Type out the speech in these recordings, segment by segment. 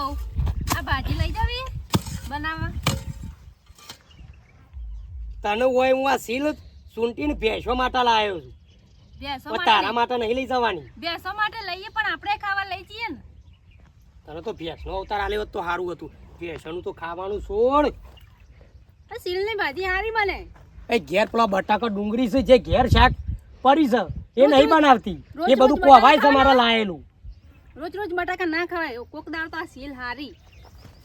કહું આ ભાજી લઈ જાવી બનાવવા તને હોય હું આ સીલ સૂંટીને ભેંસો માટે લાવ્યો છું ભેંસો પણ માટે તારા માટે નહીં લઈ જવાની ભેંસો માટે લઈએ પણ આપણે ખાવા લઈ જઈએ ને તને તો ભેંસનો અવતાર આલ્યો હોત તો સારું હતું ભેંસોનું તો ખાવાનું છોડ આ સીલની ભાજી સારી બને એ ઘેર પેલા બટાકા ડુંગળી છે જે ઘેર શાક પડી છે એ રોજ નહીં રોજ- બનાવતી રોજ એ બધું રોજ કોવાય છે બટાકા મારા લાયેલું રોજ રોજ બટાકા ના ખવાય કોક દાળ તો આ સીલ હારી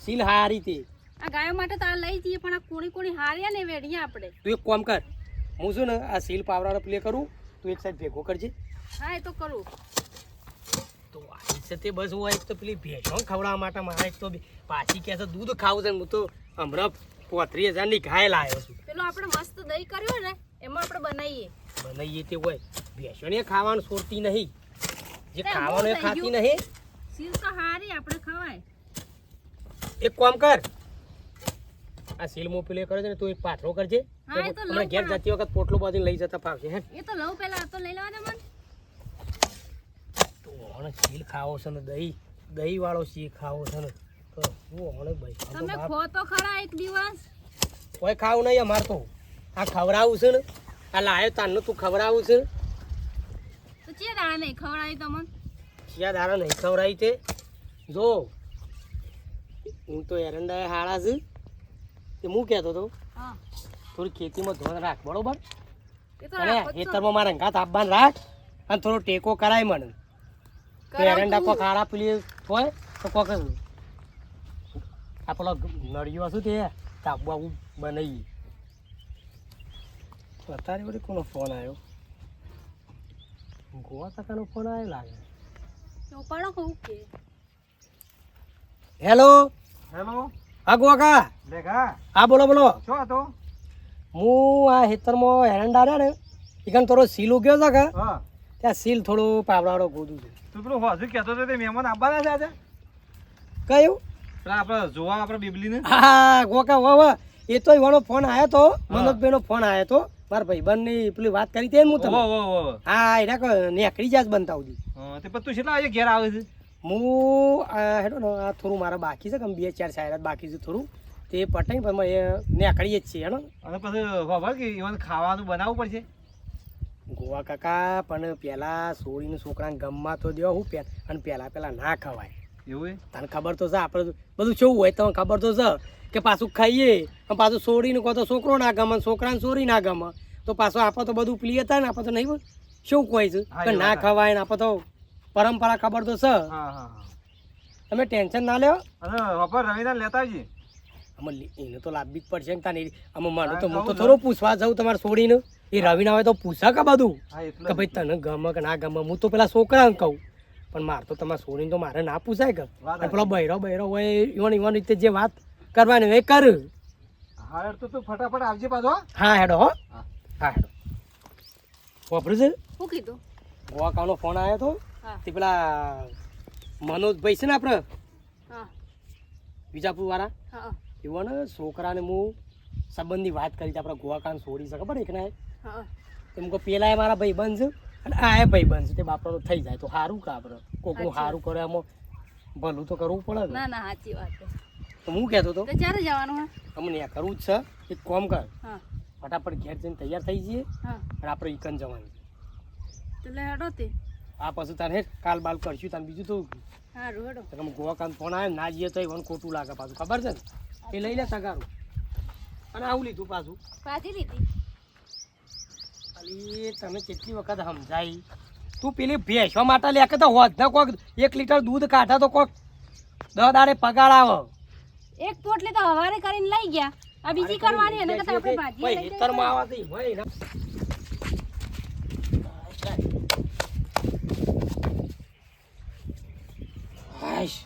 સીલ હારી તે આ ગાયો માટે તો આ લઈ જઈએ પણ આ કોણી હાર્યા ને વેડીએ આપણે તું એક કામ કર હું શું ને આ સીલ પાવડાનો પ્લે કરું તું એક સાઈડ ભેગો કરજે હા એ તો કરું તો આવી છે તે બસ હું એક તો પેલી ભેંસો ખવડાવવા માટે મારે એક તો પાછી કહે છે દૂધ ખાવું છે ને હું તો હમણાં 35,000 ઘાય લાવ્યો છું પેલો આપણે મસ્ત દહીં કર્યું ને એમાં આપણે બનાવીએ બનાવીએ તે હોય ભેંસોને ખાવાનું છોડતી નહીં જે તે ખાવાનું એ બહુ થઈ ખાતી ગયું. નહીં સીલ તો હારી આપણે ખવાય એક કામ કર આ સીલ મો પેલે કરે છે ને તું એક પાથરો કરજે હા, એ તો હમણાં લઉં ઘેર પણ. જતી વખત પોટલો બાંધીને લઈ જતા ફાવશે હે એ તો લઉં પેલા આ તો લઈ લેવા દે મને તો હણે સીલ ખાવો છે ને દહીં વાળો સીલ ખાવો છે ને તો હું હણે ભાઈ તમે ખો તો ખરા એક દિવસ કોઈ ખાવું નહીં અમાર તો આ ખવડાવું છે ને આ લાયો તારનું તું ખવડાવું છે તો ચે દાડા નહીં ખવડાવી તમને ક્યાં દારા નહીં ખવડાવી તે જો હું તો એરંડા હાળા છે તે હું કહેતો હતો હા થોડી ખેતીમાં ધોરણ રાખ બરોબર એ તો અને રાખો જ છો. ખેતરમાં મારા અંગાત આપવાનું રાખ અને થોડો ટેકો કરાય મને તો કરાવું એરંડા તું. કોક હારા પેલી હોય તો કોક આ પેલો નળિયો શું તે તાબુ આવું બનાવીએ અત્યારે વળી કોનો ફોન આવ્યો ગોવા કાકાનો ફોન આવ્યો લાગે તો ઉપાડો કહું કે હેલો હેલો હા ગોવા કા લેખા હા બોલો બોલો શું હતો હું આ ખેતરમાં એરંડા રહ્યા ને એકન થોડો સીલ ઉગ્યો છે કે હા ત્યાં સીલ થોડું પાવડાવાળો ગોદું છે તું પેલું હજુ કહેતો હતો તે મહેમાન આવવાના છે આજે કયું પેલા આપણે જોવા આપણે બીબલીને હા ગોકા વાહ એ તો એવાનો ફોન આવ્યો તો મનોજભાઈનો ફોન આવ્યો તો મારા ભાઈબંધની પેલી વાત કરી હતી ને હું તમે હા એના નેકડી જાત બનતા સુધી તે પછી તું કેટલા વાગે ઘેર આવે છે હું હેડો ને આ થોડું મારા બાકી છે કે 2-4 શાયરાત બાકી છે થોડું તે પટાઈ પણ એ નેકડીએ જ છીએ હેડો અને પછી ખબર કે ઈવન ખાવાનું બનાવવું પડશે ગોવા કાકા પણ પેલા સોળીને છોકરાને ગમવા તો દેવા હું અને પેલા ના ખવાય એવું એ તને ખબર તો છે આપણે બધું કેવું હોય તમને ખબર તો છે કે પાછું ખાઈએ અને પાછું છોડીને કહો તો છોકરો ના ગમે છોકરાને છોરી ના ગમે તો પાછું આપણે તો બધું પ્રિય હતા ને આપણે તો નહીં શું કહે છે હા, કે એ ના વાત ખવાય ને આપણે તો પરંપરા ખબર તો છે હા હા હા તમે ટેન્શન ના લ્યો અને વપર રવિદાન લેતા આવજે અમે એને તો લાવવી જ પડશે ને તાને અમે મને તો હા, હું તો કહું થોડું પૂછવા જાઉં તમારે છોડીને એ રવિ ના હોય તો પૂછા કે બધું હા એટલે કે ભાઈ તને ગમે કે ના ગમે હું તો પેલા છોકરાને કહું પણ મારે તો તમારે છોડીને તો મારે ના પૂછાય કે વાત અને પેલો બૈરો હોય ઈવન રીતે જે વાત કરવાની હોય એ કર હા યાર તો તું ફટાફટ આવજે પાછો હો. હા હેડો હો હા. હા હેડો વાપરું છે શું કીધું ગોવાકાનો ફોન આવ્યો તો હા તે પેલા મનોજભાઈ છે ને આપણે હા વિજાપુર વાળા હા એવો ને છોકરાને હું સંબંધની વાત કરી હતી આપણે ગોવાકાને છોડી શકે ખબર એક ના હા એમ કહો પેલા એ મારા ભાઈબંધ છે અને આ એ ભાઈબંધ છે તે બાપરાનું થઈ જાય તો સારું કે આપણે કોકનું સાચી સારું કરે એમાં ભલું તો કરવું પડે ને ના ના સાચી વાત છે તો હું કહેતો હતો તો ક્યારે જવાનું હા અમને આ કરવું જ છે એક કોમ કર હા ફટાફટ ઘેર જઈને તૈયાર થઈ જઈએ હા અને આપણે ઈકન જવાનું તો લે હેડો તે આ પછી તારે કાલ બાલ કરશું તારે બીજું તો હારું હેડો તમે ગોવા કામ ફોન આવે ના જઈએ તો એ ખોટું લાગે પાછું ખબર છે ને એ લઈ લે સગારું અને આવું લીધું પાછું પાછી લીધી ખાલી તમે કેટલી વખત સમજાઈ તું પેલી ભેંસવા માટે લે કે તો હોત ને કોક 1 લીટર દૂધ કાઢા તો કોક 10 દાડે પગાર આવે એક પોટલી તો હવારે કરીને લઈ ગયા આ બીજી કરવાની એને કરતા આપણે ભાજી લઈ જઈએ. ખેતરમાં આવતી હોય ને હાશ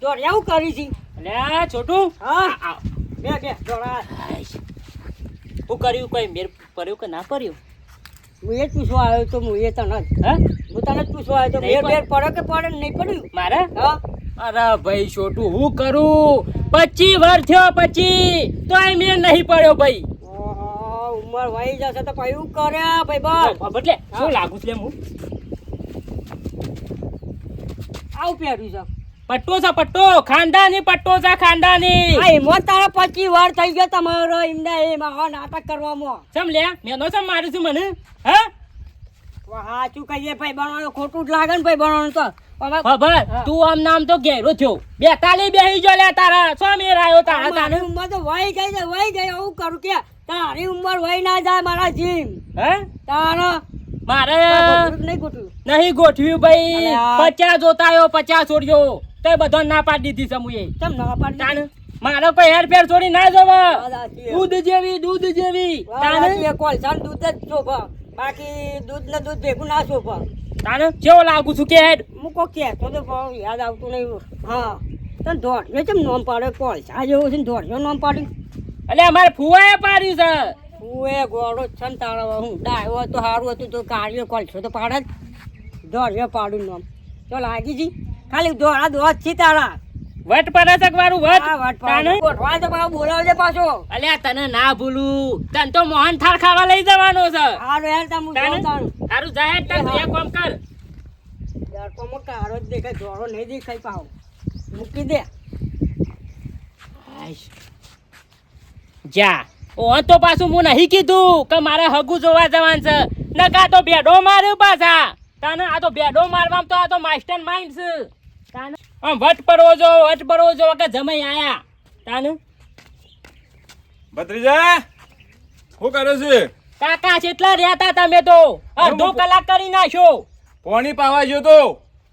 દોડ્યા કરી છે અલ્યા છોટું હા બે દોડા હું કર્યું કોઈ મેર પડ્યું કે ના પડ્યું હું એ જ પૂછવા આવ્યો તો હું એ તને જ હા હું તને જ પૂછવા આવ્યો તો નહીં મેર પડે કે પડે ને નહીં પડ્યું મારે હા અરે ભાઈ છોટું હું કરું 25 વર્ષ થયો 25 તોય મેં નહીં પડ્યો ભાઈ. ઓહો, ઉંમર વહી જશે તો પછી શું કરે ભાઈ બસ એટલે શું લાગુ છે હું આવું પહેર્યું છે પટ્ટો છે પટ્ટો ખાનદાની પટ્ટો છે ખાનદાની. આ હિંમત તારા 25 વાર થઈ ગયો તમારો એમને એમાં આ નાટક કરવામાં સમ લે મેનો સમ મારું છું મને હા સાચું કહીએ ભાઈ બનાવવાનું ખોટું જ લાગે ને ભાઈ બનાવવાનું તો હવે ખબર તું આમ નામ તો ઘેરો થયો 42 બેહી જો લે તારા સો મેર આવ્યો તારા મારી તાને ઉંમર તો વહી ગઈ છે વહી ગઈ આવું કરું કે તારી ઉંમર વહી ના જાય મારા જીમ હે તારા મારે નહીં ખોટું નહીં ગોઠવ્યું ભાઈ અલ્યા. 50 જોતાયો 50 છોડ્યો તો બધો ના પાડી દીધી સમુએ કેમ ના પાડી તાને મારો કોઈ હેર ફેર છોડી ના જવા સાચી દૂધ જેવી તાને કોલસા દૂધ જ શોભા બાકી દૂધ ને દૂધ ભેગું ના શોભા તાને કેવો લાગુ છું કે હેડ મૂકો કે તો ભાવ યાદ આવતું નહીં હા તને દોઢિયો કેમ નોમ પાડે કોલસા જેવું છે ને દોઢિયો નોમ પાડ્યું એટલે અમારે ફુવાએ પાડ્યું છે હું એ ગોળો છે ને તારા હું ડાયો હતો સારું હતું તો કાઢ્યો કોલસો તો પાડે જ દોઢિયો પાડું નોમ તો લાગી જી ખાલી દોડા દોડ છે તારા વટ પડે છે વારું વટ હા વાત તાને પાડે ગોઠવા તો પાછો બોલાવજે પાછો અલ્યા તને ના ભૂલું તને તો મોહન થાળ ખાવા લઈ જવાનો છે હારું યાર તમે તાને જોતાનું તારું જાહેર તને એક કામ કર દર્પણમાં કાળો જ દેખાય દોડો નહીં દેખાય પાવ મૂકી દે જા ઓ તો પાછું હું નહીં કીધું કે મારે હગુ જોવા જવાનું છે નકા તો બેડો માર્યો પાછા તને આ તો બેડો મારવામાં તો આ તો માસ્ટર માઇન્ડ છે તાને આમ વટ પરવો જો કે જમાઈ આયા તાને ભત્રીજા શું કરે છે? કાકા કેટલા રહ્યા તા તમે તો અડધો કલાક કરી નાખ્યો પાણી પાવા ગયો તો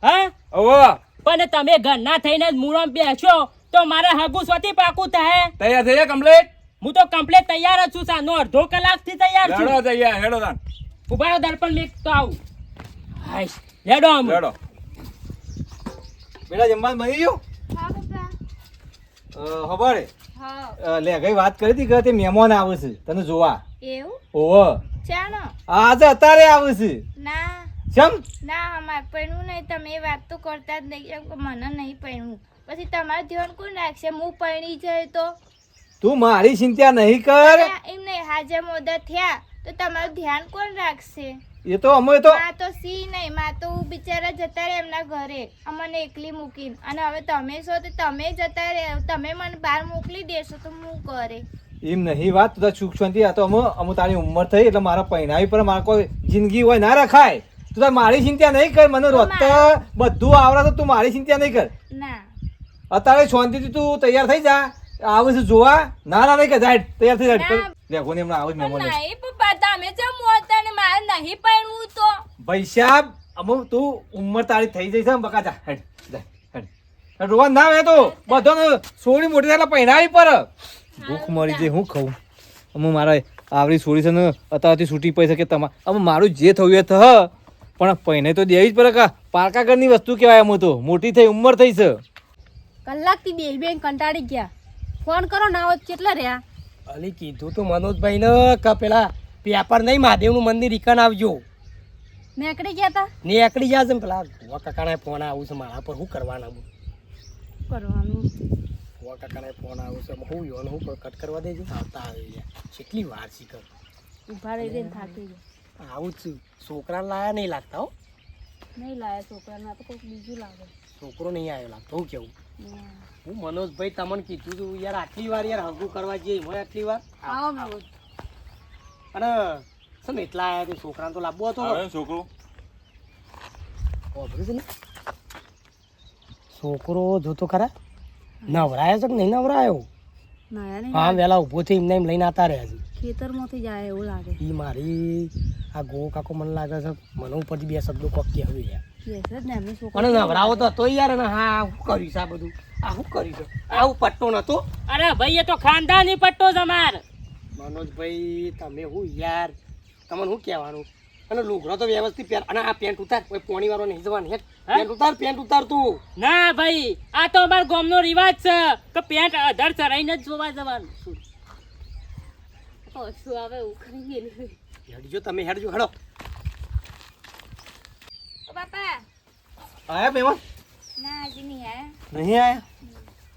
હા હવે પણ તમે ઘરના થઈને જ મૂળમ બેસો તો મારે હગુ સ્વતી પાકું થાય તૈયાર થઈ ગયા કમ્પ્લીટ? હું તો કમ્પ્લીટ તૈયાર જ છું સાનો અડધો કલાકથી તૈયાર છું હેડો તૈયાર હેડો તાન ઉભા રહો દર્પણ મેક તો આવું હાઈશ લેડો આમ હેડો બેટા જમવાનું બની ગયું? હા પપ્પા ખબર હા લે ગઈ વાત કરી હતી કે તે મહેમાન આવે છે તને જોવા. એવું ઓહો ચાલો આજે અત્યારે આવે છે. ના ચમ ના અમારે પૈણું નહીં તમે એ વાત તો કરતા જ નહીં એમ કે મને નહીં પૈણું પછી તમારું ધ્યાન કોણ રાખશે હું પૈણી જાય તો તું મારી ચિંતા નહીં કર. એમ નહીં હાજર મોદા થયા તો તમારું ધ્યાન કોણ રાખશે એ તો અમે તો માં તો સી નહીં માં તો બિચારા જતા રહે એમના ઘરે અમને એકલી મૂકીને અને હવે તમે છો તો તમે જતા રહે તમે મને બહાર મોકલી દેશો તો હું કરે એમ નહીં વાત તું સુખ શાંતિ આ તો અમે તારી ઉંમર થઈ એટલે મારા પૈણાવી પર મારે કોઈ જિંદગી હોય ના રખાય. તું તાર મારી ચિંતા નહીં કર. મને રોજ બધું આવડે તો તું મારી ચિંતા નહીં કર. ના અત્યારે શાંતિથી તું તૈયાર થઈ જા. આવે છે જોવા ના ના નહીં કે જાય તૈયાર થઈ જાય. ના. લે કોને એમના આવે મહેમાન લે. નહીં પપ્પા તમે જેમ મોતા ને મારે નહીં પૈણવું તો ભાઈ સાહેબ અમુ તું ઉંમર તારી થઈ જઈ છે ને બકા જા હેડ જા હેડ રોવા ના આવે તો બધો સોળી મોટી થાય પૈણાવી પર ભૂખ મરી જાય હું ખાઉં. અમુ મારા આવડી સોળી છે ને અત્યારથી છૂટી પડી શકે તમારે અમે મારું જે થયું એ થ પણ પૈણે તો દેવી જ પડે કા પારકા ઘરની વસ્તુ કહેવાય અમુ તો મોટી થઈ ઉંમર થઈ છે. કલાકથી બે બેન કંટાળી ગયા ફોન કરો ના હોત કેટલા રહ્યા અલી કીધું તું મનોજભાઈ ને કે પેલા પેપર નહીં મહાદેવનું મંદિર ઈકન આવજો મેકડી ગયા તા ને એકડી જા છે ને પેલા ભુવા કાકાના ફોન આવું છે મારા પર શું કરવાના કરવાનું ભુવા કાકાના ફોન આવું છે હું યોન હું કટ કરવા દેજો આવતા આવે કેટલી વાર શીખર ઉભા રહી રહીને થાકી ગયા આવું જ છું છોકરા લાયા નહીં લાગતા હો નહીં લાયા છોકરાના તો કોઈક બીજું લાગે છોકરો નહીં આવ્યો લાગતો હું કેવું ના. હું મનોજભાઈ તમને કીધું તું યાર આટલી વાર યાર હગું કરવા જઈએ હોય આટલી વાર આવો મેં અને શું એટલા આવ્યા કે છોકરાને તો લાવવો હતો છોકરો વાપર્યું છે ને છોકરો જોતો ખરા નવરાયો છે કે નહીં નવરાયો નાયા નહીં હા વેલા ઊભો થઈ એમને એમ લઈને આવતા રહ્યા છે ખેતરમાંથી જાય એવું લાગે એ મારી આ ગો કાકો મને લાગે છે મને ઉપરથી બે શબ્દો કોક કે હવે યાર કેસ જ ને એમની છોકરી અને નવરાવો તો હતો યાર અને હા શું કર્યું છે આ બધું આ શું કર્યું છે આવું પટ્ટો નતો અરે ભાઈ એ તો ખાનદાની પટ્ટો જ અમાર મનોજભાઈ તમે હું યાર તમને શું કહેવાનું અને લુગડો તો વ્યવસ્થિત પહેર અને આ પેન્ટ ઉતાર કોઈ પોણી વાળો નહીં જવાનું હેઠ પેન્ટ ઉતાર તું ના ભાઈ આ તો અમાર ગામનો રિવાજ છે કે પેન્ટ અધર ચરાઈને જ જોવા જવાનું શું આવે ઉખડી ગયેલી હેડજો તમે હેડજો હેડો ઓ બાપા આયા મહેમાન ના હજી નહીં આયા નહીં આયા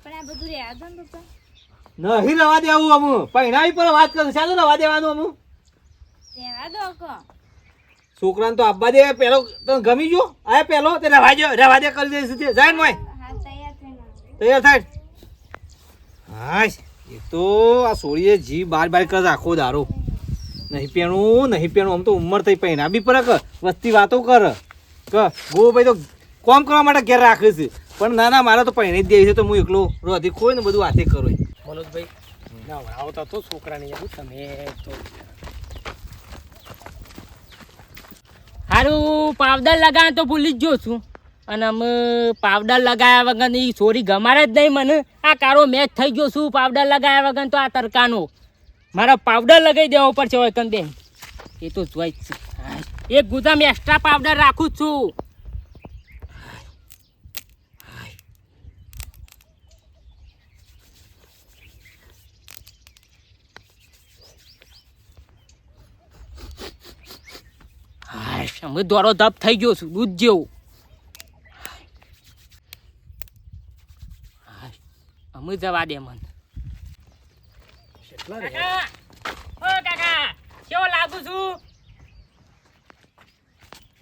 પણ આ બધું રહ્યા દો ને પપ્પા નહીં રવા દેવું અમુ પહેરાવી પર વાત કરું ચાલો રવા દેવાનું અમુ રહેવા દો કો છોકરાને તો આપવા દે પેલો તને ગમી ગયો આ પેલો તે રવા દે કરી દઈશ તે જાય ને મોય હા તૈયાર થઈને આવો. તૈયાર થાય હા એ તો આ સોળીએ જી બાર કરે આખો દારો નહીં પેણું આમ તો ઉંમર થઈ પહેરા બી પર વસ્તી વાતો કર ગો ભાઈ તો કોમ કરવા માટે ઘેર રાખે છે પણ ના ના મારે તો પહેરી જ દેવી છે તો હું એકલો રોધી ખોય ને બધું હાથે કરો મનોજભાઈ ના આવતા તો છોકરાને યાર તમે તો હારું પાવડર લગાવે તો ભૂલી જ ગયો છું અને અમે પાવડર લગાવ્યા વગરની છોરી ગમારે જ નહીં મને આ કારો મેચ થઈ ગયો છું પાવડર લગાવ્યા વગર તો આ તરકાનો મારા પાવડર લગાવી દેવો પડશે હોય કંદે એ તો જોઈ જ છે એક ગુદામ એક્સ્ટ્રા પાવડર રાખું જ છું અમે દોરો ધપ થઈ ગયો છું દૂધ જેવું અમે જવા દે મન કેટલા રે કાકા ઓ કાકા કેવો લાગુ છું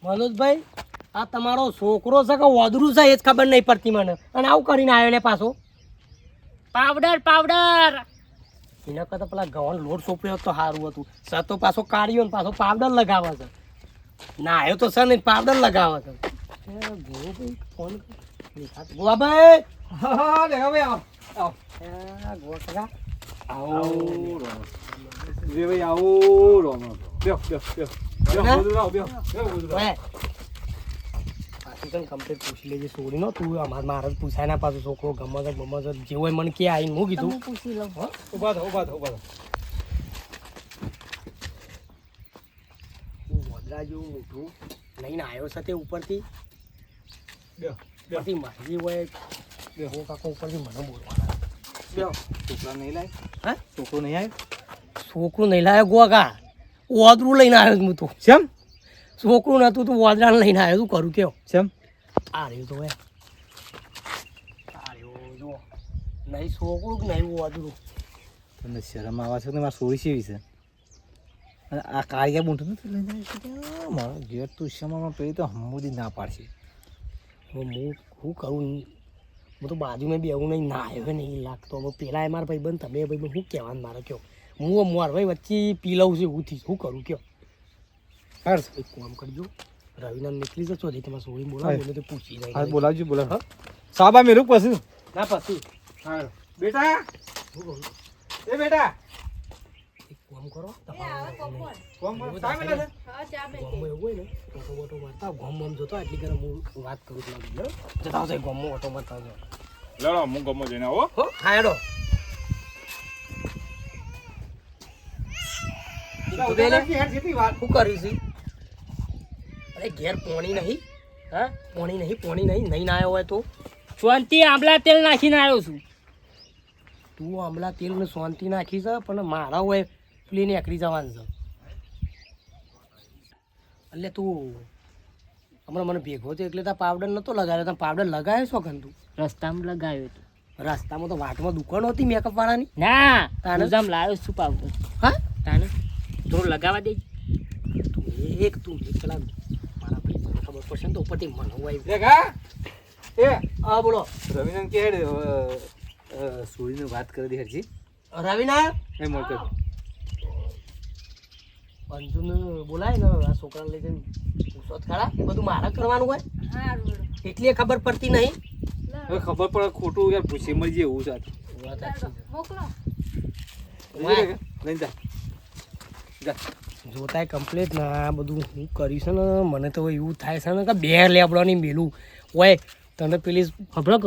મનોજભાઈ આ તમારો છોકરો છે કે વાદરું છે એ જ ખબર નહીં પડતી મને અને આવું કરીને આવ્યો ને પાછો પાવડર પાવડર એના કરતાં પેલા ગવાનો લોટ સોંપ્યો હોત તો સારું હતું સર તો પાછો કાઢ્યો ને પાછો પાવડર લગાવે છે ના આવ્યો તો સર ને પાવડર લગાવે છે ગોભાઈ ફોન ગોભાઈ હા લે હવે આવ આવ ગો કાકા આવો રે ભાઈ આવો રોમ બેઓ બોલું બેઓ પાછી તને કમ્પ્લીટ પૂછી લેજે સોરી નો તું મારે જ પૂછાય ના પાછું છોકરો ગમે છે જે હોય મને કે આવીને હું કીધું પૂછી લઉં ઉભા થો વડલા જેવું મીઠું લઈને આવ્યો છે તે ઉપરથી બેઓ ઉપરથી મારી હોય હું કાકો ઉપરથી મને બોલવાના બેઓ છોકરા નહીં લાય હા છોકરો નહીં આવ્યો છોકરું નહીં લાવ્યો ગોગા વાદરું લઈને આવ્યો છું હું તો કેમ છોકરું નતું તું વાદરાને લઈને આવ્યો તું કરું કેવો કેમ આ રહ્યું તો આ રહ્યો જો નહીં છોકરું કે નહીં વાદરું તમને શરમ આવે છે ને મારા સોળી સેવી છે અને આ કાળિયા બૂંઠું નથી લઈને મારો ઘેર તું શમામાં પેલી તો હમુદી ના પાડશે હું શું કરું હું તો બાજુમાં બેવું નહીં ના આવ્યો નહીં લાગતો હવે પેલા મારા ભાઈ બંધ તમે ભાઈ શું કહેવાનું મારે કયો હું મારા ભાઈ વચ્ચે પી લઉં છું એવું થી શું કરું કયો હર્ષ એક કામ કરજો રવિના નીકળી જશો હજી તમારે સોળી બોલાવો મને તો પૂછી હા જાય બોલાવજો બોલાવ હા સાબા મેલું પછી ના પછી હા બેટા શું કરું એ બેટા એક કામ કરો કોમ ચા મેલે છે હા ચા બે ગામમાં એવું હોય ને ઓટો બોટો મારતા ગામમાં જોતો એટલી ઘરે હું વાત કરું છું જતા આવશે ગામમાં ઓટો મારતા આવજો લડો હું ગમો જઈને આવો હો હા હેડો શું કર્યું છે અરે ઘેર પોણી નહીં હા પોણી નહીં ના આવ્યો હોય તો શાંતિ આંબલા તેલ નાખીને આવ્યો છું તું આંબલા તેલ ને શાંતિ નાખી છે પણ મારા હોય પ્લેન એકરી જવાનું છે એટલે તું હમણાં મને ભેગો થયો એટલે ત્યાં પાવડર નતો લગાવ્યો ત્યાં પાવડર લગાવ્યો છો કન તું રસ્તામાં લગાવ્યો હતો રસ્તામાં તો વાટમાં દુકાન હતી મેકઅપ વાળાની ના તાને? ગુજામ લાવ્યો છું પાવડર હા તાને થોડું લગાવવા દે તું એક પેલા મારા ભાઈ તને ખબર પડશે ને તો ઉપરથી મને હોય દેખા એ હા બોલો રવિનંદ કે સોળીને વાત કરી દે હરજી રવિના એ મોટો અંજુને બોલાય ને આ છોકરાને લઈ જઈને પૂછો જ ખરા એ બધું મારે કરવાનું હોય હારું એટલી ખબર પડતી નહીં હવે ખબર પડે ખોટું યાર પૂછી મળી જાય એવું છે મોકલો લઈને જા જોતાય કમ્પ્લીટ ને આ બધું હું કર્યું છે ને મને તો એવું થાય છે ને કે બે લેબડોની મેલું હોય તને પેલી હબળક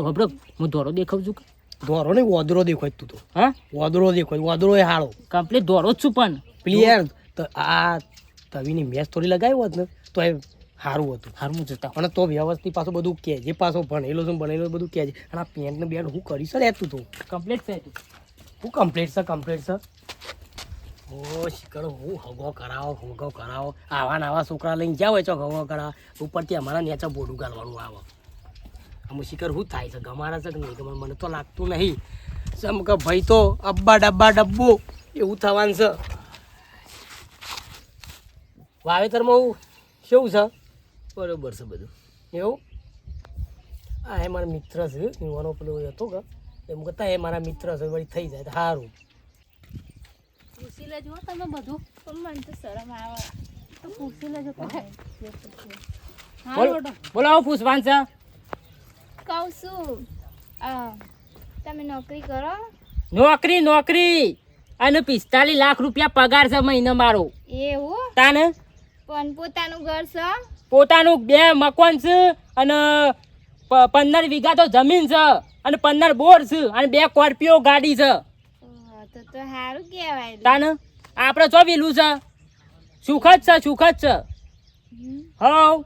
હું દોરો દેખાવ છું કે દોરો નહીં વાદરો દેખાય તું તો હા વાદરો દેખાય વાદરો એ હાળો કમ્પ્લીટ દોરો જ છું પણ પેલી યાર તો આ તવીની મેચ થોડી લગાવી હોત ને તો એ સારું હતું હારું હું જતા અને તો વ્યવસ્થિત પાછું બધું કહેજે પાછો ભણેલો છે ભણેલો બધું કહેજે અને આ પેન્ટ ને બેન્ટ હું કરીશ ને તું તો કમ્પ્લીટ છે તું હું કમ્પ્લીટ છે ઓ શીખર હું હગો કરાવો આવા છોકરા લઈને જાવ છો હગો કરાવો ઉપરથી અમારા નેચા બોડું ગાલવાનું આવે આમ શિખર શું થાય છે ગમારા છે કે નહીં ગમાર મને તો લાગતું નહીં સમ કે ભાઈ તો અબ્બા ડબ્બા ડબ્બો એવું થવાનું છે વાવેતરમાં હું કેવું છે બરોબર છે બધું એવું આ એ મારા મિત્ર છે યુવાનો પેલો હતો કે એમ કરતા એ મારા મિત્ર છે વળી થઈ જાય તો સારું પૂછી લેજો તમે બધું પણ મને તો શરમ આવે તો પૂછી લેજો બોલો આવું પૂછવાનું છે કહું છું તમે નોકરી કરો નોકરી અને 45 લાખ રૂપિયા પગાર છે મહિને મારો એવું તાને પણ પોતાનું ઘર છે પોતાનું 2 મકાન છે અને 15 વીઘા તો જમીન છે અને 15 બોર છે અને 2 સ્કોર્પિયો ગાડી છે તો સારું કહેવાય તાને આપણે ચો વેલું છે સુખ જ છે હવ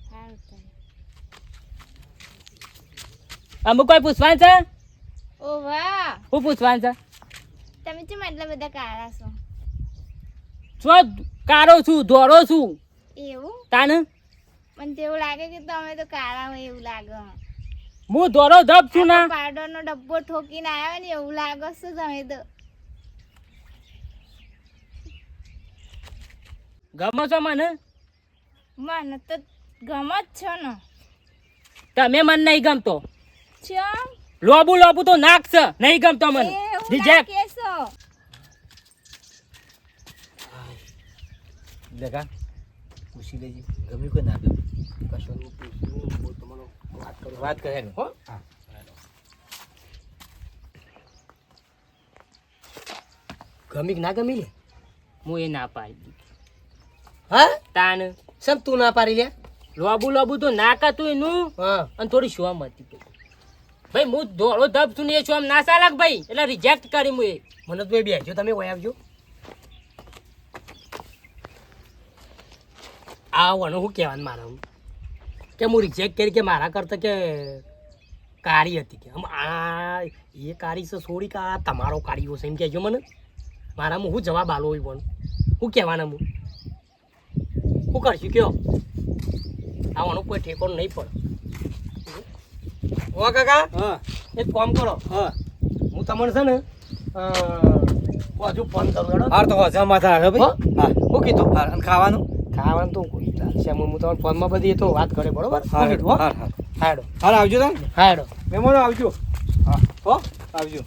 સારું અમુક કોઈ પૂછવાનું છે ઓ વાહ શું પૂછવાનું છે તમે કેમ એટલા બધા કાળા છો છો કારો છું દોરો છું એવું તાને મને તો એવું લાગે કે તમે તો કાળા હોય એવું લાગે હું દોરો ધબ છું ના પાવડરનો ડબ્બો ઠોકીને આવ્યા ને એવું લાગે છે તમે તો ગમો છો મને મને તો ગમ જ છો ને તમે મને નહીં ગમતો ચમ લોબુ તો નાક છે નહીં ગમતો મને એવું ના રિજેક્ટ કહેશો લેખા પૂછી લેજે ગમ્યું કે ના ગમ્યું કશું પૂછ્યું હું તમારો વાત કરે હો હા ગમી કે ના ગમી લે હું એ ના પાડી હા તાન સમ તું ના પાડી લે લોબુ તો નાક હતું એનું હા અને થોડી શોમ હતી ભાઈ હું દોડો ધબ છું ને એ શોમ ના ચાલક ભાઈ એટલે રિજેક્ટ કરી હું એ મને તો એ બેસજો તમે વહી આવજો આવવાનું શું કહેવાનું મારા કે હું રિજેક્ટ કરી કે મારા કરતાં કે કાળી હતી કે આમ આ એ કાળી છે છોડી કે આ તમારો કાળીઓ છે એમ કહેજો મને મારામાં હું જવાબ આલો હોય પણ શું કહેવાના હું શું કરશું કયો આવવાનું કોઈ ઠેકોનું નહીં પડે હો કાકા હા એક કામ કરો હા હું તમને છે ને હજુ ફોન કરું હેડો હાર તો હજા માથા આવે ભાઈ હા શું કીધું હાર અને ખાવાનું ખાવાનું તો કોઈ ચાલશે હું તમને ફોનમાં બધી એ તો વાત કરે બરોબર હાર શું કીધું, હો? હાર હાર હા હેડો હાર આવજો તમે હા હેડો મહેમાનો આવજો હા હો આવજો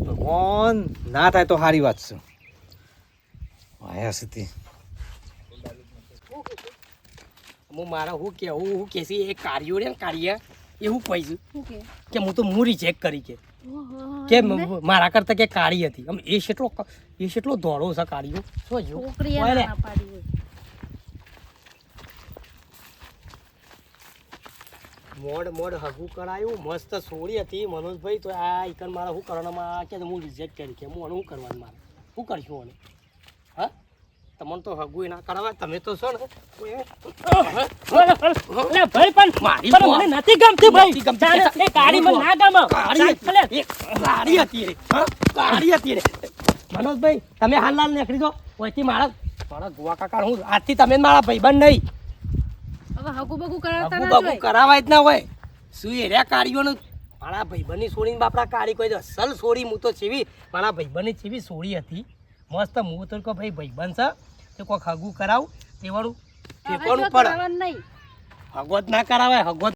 ભગવાન ના થાય તો સારી વાત છે આયા સુધી હું મારા હું કેવું હું કેસી એ કાર્યો રે ને કાર્ય એ હું કહીશું શું કે કે હું તો હું રિજેક્ટ કરી કે મારા કરતાં કે કાળી હતી આમ એ કેટલો દોડો છે કાળીઓ શું જો છોકરીએ ઓય લે. ના પાડી હોય મોડ હગું કરાયું મસ્ત સોરી હતી મનોજભાઈ તો આ ઈકન મારા શું કરવાના કે હું રિજેક્ટ કરી કે હું આનું શું કરવાનું મારે શું કરશું આને હા તમને તો હગું ના કરાવવા તમે તો છો ને અલે ભાઈ પણ મારી પણ મને નથી ગમતી ભાઈ નથી ગમતી. તાને એ કાળી મને ના ગમે કાળી હતી. અલે, એ કાળી હતી રે હા કાળી હતી રે મનોજભાઈ તમે હાલ નીકળી દો ઓયથી મારા ગોવા કાકા હું આજથી તમે મારા ભાઈબંધ નહીં હવે હગુ બગુ હગું બગું કરાવાય જ ના હોય શું એ રે કાળીઓનું મારા ભાઈબંધની સોડીને બાપડા કાળી કોઈ દે અસલ સોડી હું તો ચીવી મારા ભાઈબંધની ચીવી સોડી હતી મસ્ત હું તો કહું ભાઈ ભાઈબંધ છે તે કોઈક હગું કરાવું તે વાળું ટેકોનું પડે નહીં હગવત ના કરાવાય હગવત